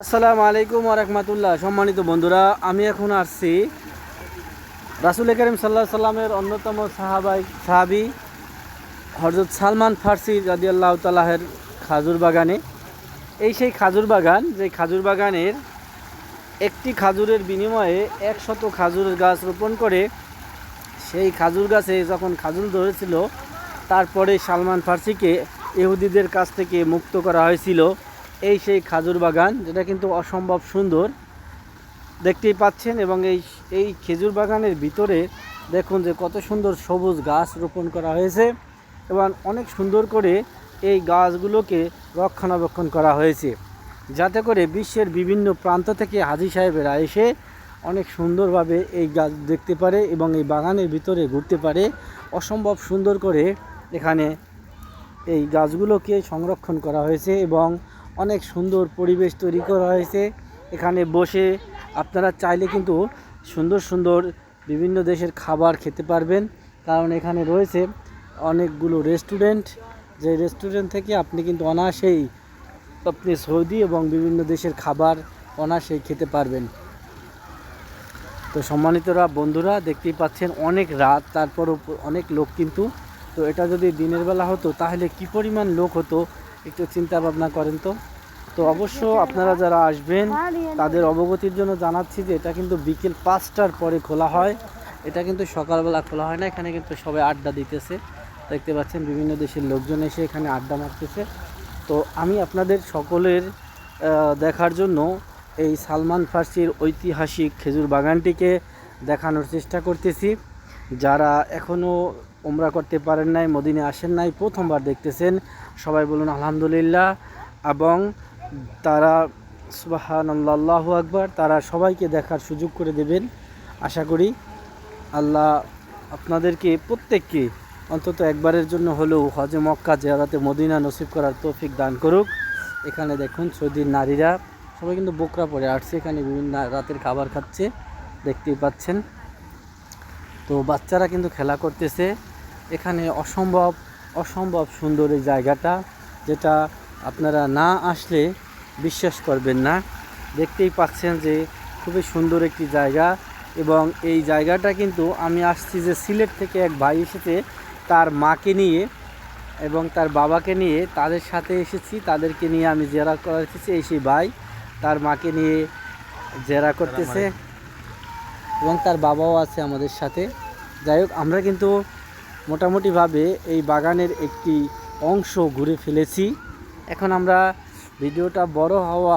আসসালামু আলাইকুম ওয়া রাহমাতুল্লাহ। সম্মানিত বন্ধুরা, আমি এখন আসছি রাসূল করিম সাল্লাল্লাহু আলাইহি সাল্লামের অন্যতম সাহাবী হযরত সালমান ফার্সি রাদিয়াল্লাহু তাআলার খাজুর বাগানে। সেই খাজুর বাগান, যে খাজুর বাগানের একটি খাজুরের বিনিময়ে 100 খাজুরের গাছ রোপণ করে সেই খাজুর গাছে যখন খাজুর ধরেছিল, তারপরে সালমান ফার্সিকে ইহুদিদের কাছ থেকে মুক্ত করা হয়েছিল। সেই খাজুর বাগান, যেটা কিন্তু অসম্ভব সুন্দর দেখতেই পাচ্ছেন। এবং এই খেজুর বাগানের ভিতরে দেখুন যে কত সুন্দর সবুজ গাছ রোপণ করা হয়েছে এবং অনেক সুন্দর করে এই গাছগুলোকে রক্ষণাবেক্ষণ করা হয়েছে, যাতে করে বিশ্বের বিভিন্ন প্রান্ত থেকে হাজী সাহেবেরা এসে অনেক সুন্দরভাবে এই গাছ দেখতে পারে এবং এই বাগানের ভিতরে ঘুরতে পারে। অসম্ভব সুন্দর করে এখানে এই গাছগুলোকে সংরক্ষণ করা হয়েছে এবং অনেক সুন্দর পরিবেশ তৈরি করা হয়েছে। এখানে বসে আপনারা চাইলে কিন্তু সুন্দর সুন্দর বিভিন্ন দেশের খাবার খেতে পারবেন, কারণ এখানে রয়েছে অনেকগুলো রেস্টুরেন্ট, যে রেস্টুরেন্ট থেকে আপনি কিন্তু অনায়াসেই আপনি সৌদি এবং বিভিন্ন দেশের খাবার অনায়াসেই খেতে পারবেন। তো সম্মানিতরা বন্ধুরা, দেখতেই পাচ্ছেন অনেক রাত, তারপরও অনেক লোক কিন্তু। তো এটা যদি দিনের বেলা হতো তাহলে কি পরিমাণ লোক হতো একটু চিন্তা ভাবনা করেন তো। তো অবশ্য আপনারা যারা আসবেন তাদের অবগতির জন্য জানাচ্ছি যে এটা কিন্তু বিকেল 5টার পরে খোলা হয়, এটা কিন্তু সকালবেলা খোলা হয় না। এখানে কিন্তু সবাই আড্ডা দিতেছে, দেখতে পাচ্ছেন বিভিন্ন দেশের লোকজন এসে এখানে আড্ডা মারতেছে। তো আমি আপনাদের সকলের দেখার জন্য এই সালমান ফার্সির ঐতিহাসিক খেজুর বাগানটিকে দেখানোর চেষ্টা করতেছি। যারা এখনও উমরা করতে পারেন নাই, মদিনে আসেন নাই, প্রথমবার দেখতেছেন, সবাই বলুন আলহামদুলিল্লাহ। এবং তারা সুবহানাল্লাহ, আল্লাহু আকবার, তারা সবাইকে দেখার সুযোগ করে দেবেন। আশা করি আল্লাহ আপনাদেরকে প্রত্যেককে অন্তত একবারের জন্য হলেও হজে মক্কা জিয়ারতে মদিনা নসিব করার তৌফিক দান করুক। এখানে দেখুন সৌদির নারীরা সবাই কিন্তু বোকরা পরে আসছে, এখানে বিভিন্ন রাতের খাবার খাচ্ছে, দেখতেই পাচ্ছেন। তো বাচ্চারা কিন্তু খেলা করতেছে এখানে। অসম্ভব সুন্দর এই জায়গাটা, যেটা আপনারা না আসলে বিশ্বাস করবেন না। দেখতেই পাচ্ছেন যে খুবই সুন্দর একটি জায়গা। এবং এই জায়গাটা কিন্তু আমি আসছি যে সিলেট থেকে এক ভাই এসেছে তার মাকে নিয়ে এবং তার বাবাকে নিয়ে, তাদের সাথে এসেছি, তাদেরকে নিয়ে আমি জিয়ারত করাতেছি। সেই ভাই তার মাকে নিয়ে জিয়ারত করতেছে এবং তার বাবাও আছে আমাদের সাথে। যাই হোক, আমরা কিন্তু মোটামুটিভাবে এই বাগানের একটি অংশ ঘুরে ফেলেছি। এখন আমরা ভিডিওটা বড় হওয়া